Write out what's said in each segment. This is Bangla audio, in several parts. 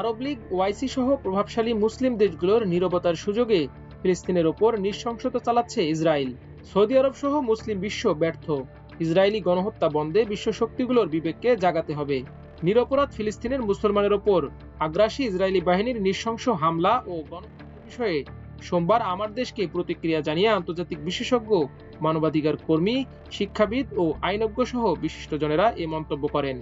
আরব লীগ, ওআইসি সহ প্রভাবশালী মুসলিম দেশগুলোর নীরবতার সুযোগে ফিলিস্তিনের ওপর নৃশংসতা চালাচ্ছে ইসরায়েল। সৌদি আরব সহ মুসলিম বিশ্ব ব্যর্থ। ইসরায়েলি গণহত্যা বন্ধে বিশ্ব শক্তিগুলোর বিবেককে জাগাতে হবে। নিরপরাধ ফিলিস্তিনের মুসলমানের ওপর আগ্রাসী ইসরায়েলি বাহিনীর নৃশংস হামলা ও গণহত্যার বিষয়ে সোমবার আমার দেশকে প্রতিক্রিয়া জানিয়ে আন্তর্জাতিক বিশেষজ্ঞ, মানবাধিকার কর্মী, শিক্ষাবিদ ও আইনজ্ঞ সহ বিশিষ্টজনেরা এ মন্তব্য করেন।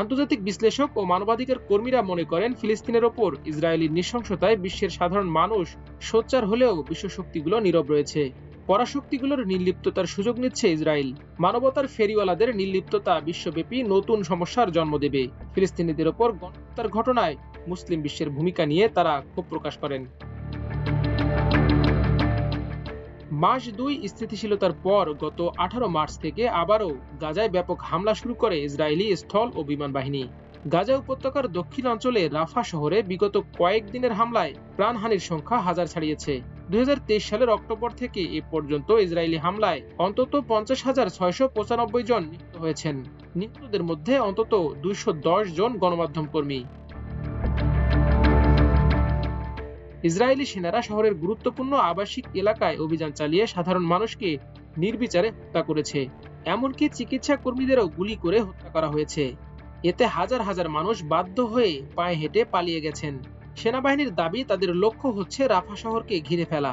আন্তর্জাতিক বিশ্লেষক ও মানবাধিকার কর্মীরা মনে করেন, ফিলিস্তিনের ওপর ইসরায়েলের নৃশংসতায় বিশ্বের সাধারণ মানুষ সোচ্চার হলেও বিশ্ব শক্তিগুলো নীরব রয়েছে। পরাশক্তিগুলোর নির্লিপ্ততার সুযোগ নিচ্ছে ইসরায়েল। মানবতার ফেরিওয়ালাদের নির্লিপ্ততা বিশ্বব্যাপী নতুন সমস্যার জন্ম দেবে। ফিলিস্তিনিদের ওপর গণহত্যার ঘটনায় মুসলিম বিশ্বের ভূমিকা নিয়ে তারা ক্ষোভ প্রকাশ করেন। মাস ২ স্থিতিশীলতার পর গত ১৮ মার্চ থেকে আবারও গাজায় ব্যাপক হামলা শুরু করে ইসরায়েলি স্থল ও বিমান বাহিনী। গাজা উপত্যকার দক্ষিণ অঞ্চলে রাফা শহরে বিগত কয়েকদিনের হামলায় প্রাণহানির সংখ্যা হাজার ছাড়িয়েছে। ২০২৩ সালের অক্টোবর থেকে এ পর্যন্ত ইসরায়েলি হামলায় অন্তত ৫০,৬৯৫ জন নিহত হয়েছেন। নিহতদের মধ্যে অন্তত ২১০ জন গণমাধ্যম কর্মী। ইসরায়েলি সেনারা শহরের গুরুত্বপূর্ণ আবাসিক এলাকায় অভিযান চালিয়ে সাধারণ মানুষকে নির্বিচারে হত্যা করেছে। এমনকি চিকিৎসা কর্মীদেরও গুলি করে হত্যা করা হয়েছে। এতে হাজার হাজার মানুষ বাধ্য হয়ে পায়ে হেঁটে পালিয়ে গেছেন। সেনাবাহিনীর দাবি, তাদের লক্ষ্য হচ্ছে রাফা শহরকে ঘিরে ফেলা।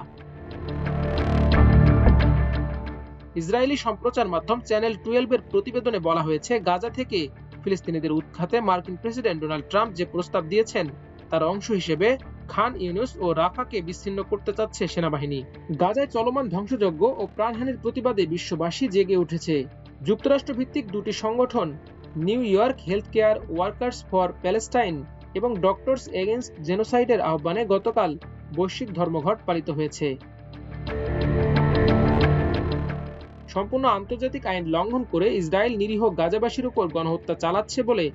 ইসরায়েলি সম্প্রচার মাধ্যম চ্যানেল 12 এর প্রতিবেদনে বলা হয়েছে, গাজা থেকে ফিলিস্তিনিদের উৎখাতে মার্কিন প্রেসিডেন্ট ডোনাল্ড ট্রাম্প যে প্রস্তাব দিয়েছেন তার অংশ হিসেবে খান ইউনুস ও রাফাকে বিচ্ছিন্ন করতে চাচ্ছে সেনাবাহিনী। গাজায় চলমান ধ্বংসযজ্ঞ ও প্রাণহানির প্রতিবাদে বিশ্ববাসী জেগে উঠেছে। যুক্তরাষ্ট্র ভিত্তিক দুটি সংগঠন, new York health care workers for Palestine এবং ডক্টরস এগেইনস্ট জেনোসাইডের আহ্বানে গতকাল বৈশ্বিক ধর্মঘট পালিত হয়েছে। সম্পূর্ণ আন্তর্জাতিক আইন লঙ্ঘন করে ইসরায়েল নিরীহ গাজাবাসীর উপর গণহত্যা চালাচ্ছে বলে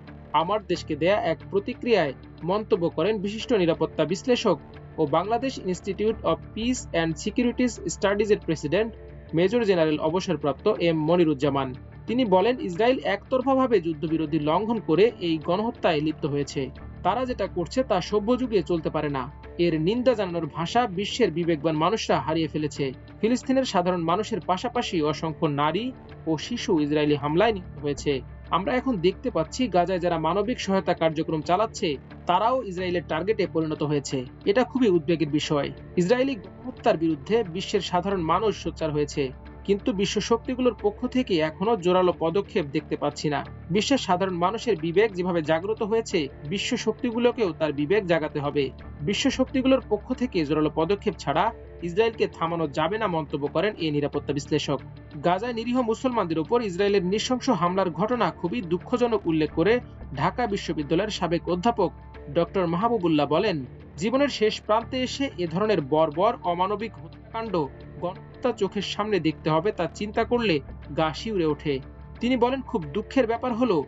আমার দেশকে দেয়া এক প্রতিক্রিয়ায় মন্তব্য করেন বিশিষ্ট নিরাপত্তা বিশ্লেষক ও Bangladesh institute of peace and securities স্টাডিজের প্রেসিডেন্ট মেজর জেনারেল অবসরপ্রাপ্ত এম মনিরুজ্জামান। তিনি বলেন, ইসরায়েল একতরফাভাবে যুদ্ধবিরতি লঙ্ঘন করে এই গণহত্যায় লিপ্ত হয়েছে। তারা যেটা করছে তা সভ্য যুগে চলতে পারে না। এর নিন্দা জানানোর ভাষা বিশ্বের বিবেকবান মানুষরা হারিয়ে ফেলেছে। ফিলিস্তিনের সাধারণ মানুষের পাশাপাশি অসংখ্য নারী ও শিশু ইসরায়েলি হামলায় নিহত হয়েছে। আমরা এখন দেখতে পাচ্ছি, গাজায় যারা মানবিক সহায়তা কার্যক্রম চালাচ্ছে তারাও ইসরায়েলের টার্গেটে পরিণত হয়েছে। এটা খুবই উদ্বেগের বিষয়। ইসরায়েলি গণহত্যার বিরুদ্ধে বিশ্বের সাধারণ মানুষ সোচ্চার হয়েছে, কিন্তু বিশ্ব শক্তিগুলোর পক্ষ থেকে এখনো জোরালো পদক্ষেপ দেখতে পাচ্ছি না। বিশ্বের সাধারণ মানুষের বিবেক যেভাবে জাগ্রত হয়েছে, বিশ্ব শক্তিগুলোকেও তার বিবেক জাগাতে হবে। বিশ্ব শক্তিগুলোর পক্ষ থেকে জোরালো পদক্ষেপ ছাড়া ইসরায়েলকে থামানো যাবে না, মন্তব্য করেন এই নিরাপত্তা বিশ্লেষক। গাজায় নিরীহ মুসলমানদের উপর ইসরায়েলের নৃশংস হামলার ঘটনা খুবই দুঃখজনক উল্লেখ করে ঢাকা বিশ্ববিদ্যালয়ের সাবেক অধ্যাপক ডক্টর মাহবুবুল্লাহ বলেন, জীবনের শেষ প্রান্তে এসে এ ধরনের বর্বর অমানবিক হত্যাকাণ্ড গণহত্যা চোখের সামনে দেখতে হবে, তা চিন্তা করলে গা শিউরে ওঠে। তিনি বলেন, খুব দুঃখের ব্যাপার হলো,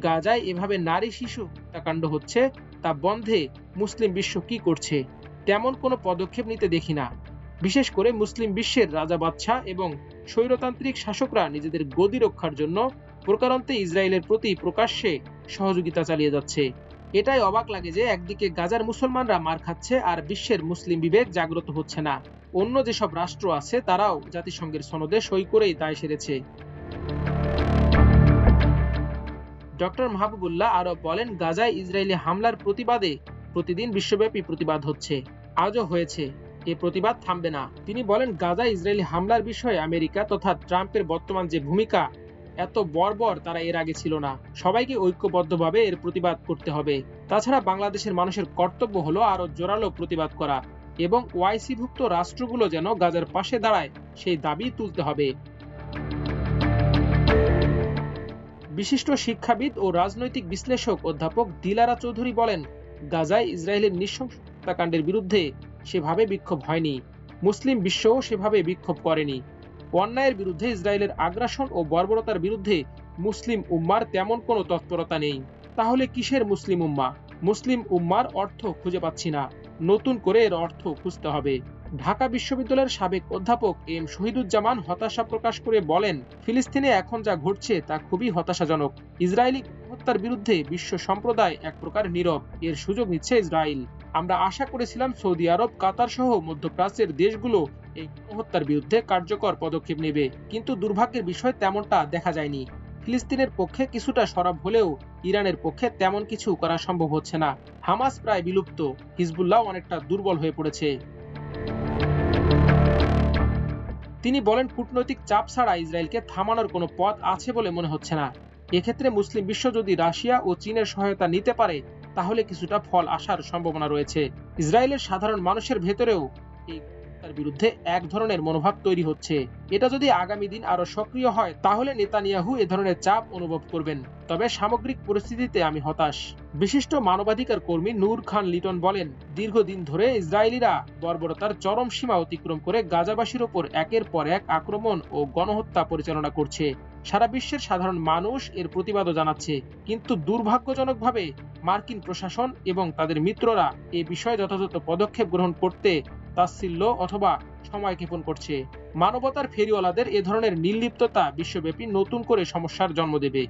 গাজায় এভাবে নারী শিশু হত্যাকাণ্ড হচ্ছে, তা বন্ধে মুসলিম বিশ্ব কি করছে? তেমন কোনো পদক্ষেপ নিতে দেখি না। বিশেষ করে মুসলিম বিশ্বের রাজা বাদশাহ এবং স্বৈরতান্ত্রিক শাসকরা নিজেদের গদি রক্ষার জন্য প্রকারান্তে ইসরায়েলের প্রতি প্রকাশ্যে সহযোগিতা চালিয়ে যাচ্ছে। এটাই অবাক লাগে যে একদিকে গাজার মুসলমানরা মার খাচ্ছে আর বিশ্বের মুসলিম বিবেক জাগ্রত হচ্ছে না। অন্য যেসব রাষ্ট্র আছে তারাও জাতিসংঘের সনদে সই করেই দায় সেরেছে। ডক্টর মাহবুবুল্লাহ আরো বলেন, গাজায় ইসরায়েলি হামলার প্রতিবাদে প্রতিদিন বিশ্বব্যাপী প্রতিবাদ হচ্ছে, আজও হয়েছে। এ প্রতিবাদ থামবে না। তিনি বলেন, গাজায় ইসরায়েলি হামলার বিষয়ে আমেরিকা তথা ট্রাম্পের বর্তমান যে ভূমিকা এত বর্বর তারা এর আগে ছিল না। সবাইকে ঐক্যবদ্ধভাবে এর প্রতিবাদ করতে হবে। তাছাড়া বাংলাদেশের মানুষের কর্তব্য হলো আরো জোরালো প্রতিবাদ করা এবং ওআইসিভুক্ত রাষ্ট্রগুলো যেন গাজার পাশে দাঁড়ায় সেই দাবি তুলতে হবে। বিশিষ্ট শিক্ষাবিদ ও রাজনৈতিক বিশ্লেষক অধ্যাপক দিলারা চৌধুরী বলেন, গাজায় ইসরায়েলের নৃশংস হত্যাকাণ্ডের বিরুদ্ধে সেভাবে বিক্ষোভ হয়নি। মুসলিম বিশ্বও সেভাবে বিক্ষোভ করেনি। অন্যায়ের বিরুদ্ধে ইসরায়েলের আগ্রাসন ও বর্বরতার বিরুদ্ধে মুসলিম উম্মার তেমন কোনো তৎপরতা নেই। তাহলে কিসের মুসলিম উম্মা? মুসলিম উম্মার অর্থ খুঁজে পাচ্ছি না। নতুন করে এর অর্থ খুঁজতে হবে। ঢাকা বিশ্ববিদ্যালয়ের সাবেক অধ্যাপক এম শহীদুজ্জামান হতাশা প্রকাশ করে বলেন, ফিলিস্তিনে এখন যা ঘটছে তা খুবই হতাশাজনক। ইসরায়েলি গণহত্যার বিরুদ্ধে বিশ্ব সম্প্রদায় এক প্রকার নীরব। এর সুযোগ নিচ্ছে ইসরায়েল। আমরা আশা করেছিলাম সৌদি আরব, কাতার সহ মধ্যপ্রাচ্যের দেশগুলো এই গণহত্যার বিরুদ্ধে কার্যকর পদক্ষেপ নেবে, কিন্তু দুর্ভাগ্যের বিষয় তেমনটা দেখা যায়নি। ফিলিস্তিনের পক্ষে কিছুটা সরব হলেও ইরানের পক্ষে তেমন কিছু করা সম্ভব হচ্ছে না। হামাস প্রায় বিলুপ্ত, হিজবুল্লাহ অনেকটা দুর্বল হয়ে পড়েছে। তিনি বলেন, কূটনৈতিক চাপ ছাড়া ইসরায়েলকে থামানোর কোনো পথ আছে বলে মনে হচ্ছে না। এক্ষেত্রে মুসলিম বিশ্ব যদি রাশিয়া ও চীনের সহায়তা নিতে পারে তাহলে কিছুটা ফল আসার সম্ভাবনা রয়েছে। ইসরায়েলের সাধারণ মানুষের ভেতরেও এই গণহত্যার বিরুদ্ধে এক ধরনের মনোভাব তৈরি হচ্ছে। এটা যদি আগামী দিন আরো সক্রিয় হয় তাহলে নেতানিয়াহু এ ধরনের চাপ অনুভব করবেন। তবে সামগ্রিক পরিস্থিতিতে আমি হতাশ। বিশিষ্ট মানবাধিকার কর্মী নূর খান লিটন বলেন, দীর্ঘদিন ধরে ইসরায়েলিরা বর্বরতার চরম সীমা অতিক্রম করে গাজাবাসীর ওপর একের পর এক আক্রমণ ও গণহত্যা পরিচালনা করছে। সারা বিশ্বের সাধারণ মানুষ এর প্রতিবাদও জানাচ্ছে, কিন্তু দুর্ভাগ্যজনকভাবে মার্কিন প্রশাসন এবং তাদের মিত্ররা এই বিষয়ে যথাযথ পদক্ষেপ গ্রহণ করতে তাচ্ছিল্য অথবা সময় ক্ষেপণ করছে। মানবতার ফেরিওয়ালাদের এ ধরনের নির্লিপ্ততা বিশ্বব্যাপী নতুন করে সমস্যার জন্ম দেবে।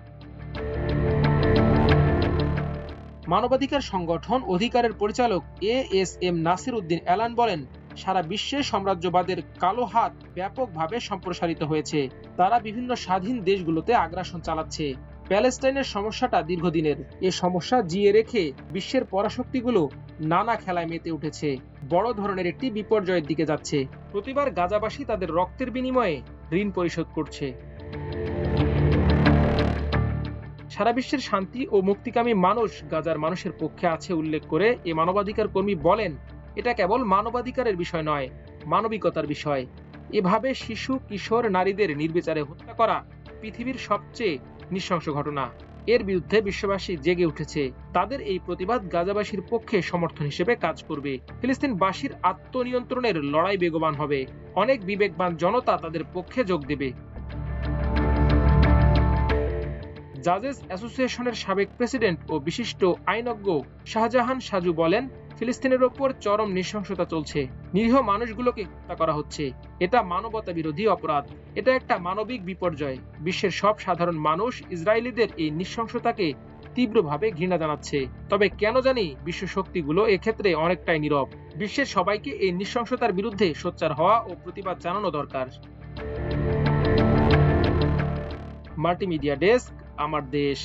মানবাধিকার সংগঠন অধিকারের পরিচালক এএসএম নাসির উদ্দিন এলান বলেন, সারা বিশ্বে সাম্রাজ্যবাদের কালো হাত ব্যাপকভাবে সম্প্রসারিত হয়েছে। তারা বিভিন্ন স্বাধীন দেশগুলোতে আগ্রাসন চালাচ্ছে। প্যালেস্টাইনের সমস্যাটা দীর্ঘদিনের। এ সমস্যা জিয়ে রেখে বিশ্বের পরাশক্তিগুলো নানা খেলায় মেতে উঠেছে। বড় ধরনের একটি বিপর্যয়ের দিকে যাচ্ছে। প্রতিবার গাজাবাসী তাদের রক্তের বিনিময়ে ঋণ পরিশোধ করছে। সারা বিশ্বের শান্তি ও মুক্তিকামী মানুষ গাজার মানুষের পক্ষে আছে উল্লেখ করে এ মানবাধিকার কর্মী বলেন, এটা কেবল মানবাধিকারের বিষয় নয়, মানবিকতার বিষয়। এভাবে শিশু, কিশোর, নারীদের নির্বিচারে হত্যা করা পৃথিবীর সবচেয়ে নৃশংস ঘটনা। এর বিরুদ্ধে বিশ্ববাসী জেগে উঠেছে। তাদের এই প্রতিবাদ গাজাবাসীর পক্ষে সমর্থন হিসেবে কাজ করবে। ফিলিস্তিনবাসীর আত্মনিয়ন্ত্রণের লড়াই বেগবান হবে। অনেক বিবেকবান জনতা তাদের পক্ষে যোগ দেবে। জাজেস অ্যাসোসিয়েশনের সাবেক প্রেসিডেন্ট ও বিশিষ্ট আইনজ্ঞ শাহজাহান সাজু বলেন, ফিলিস্তিনের ওপর চরম নৃশংসতা চলছে। নিরীহ মানুষগুলোকে হত্যা করা হচ্ছে। এটা মানবতা বিরোধী অপরাধ। এটা একটা মানবিক বিপর্যয়। বিশ্বের সব সাধারণ মানুষ ইসরায়েলিদের এই নৃশংসতাকে তীব্রভাবে ঘৃণা জানাচ্ছে। তবে কেন জানি বিশ্ব শক্তিগুলো এক্ষেত্রে অনেকটাই নীরব। বিশ্বের সবাইকে এই নৃশংসতার বিরুদ্ধে সোচ্চার হওয়া ও প্রতিবাদ জানানো দরকার। মাল্টিমিডিয়া ডেস্ক, আমার দেশ।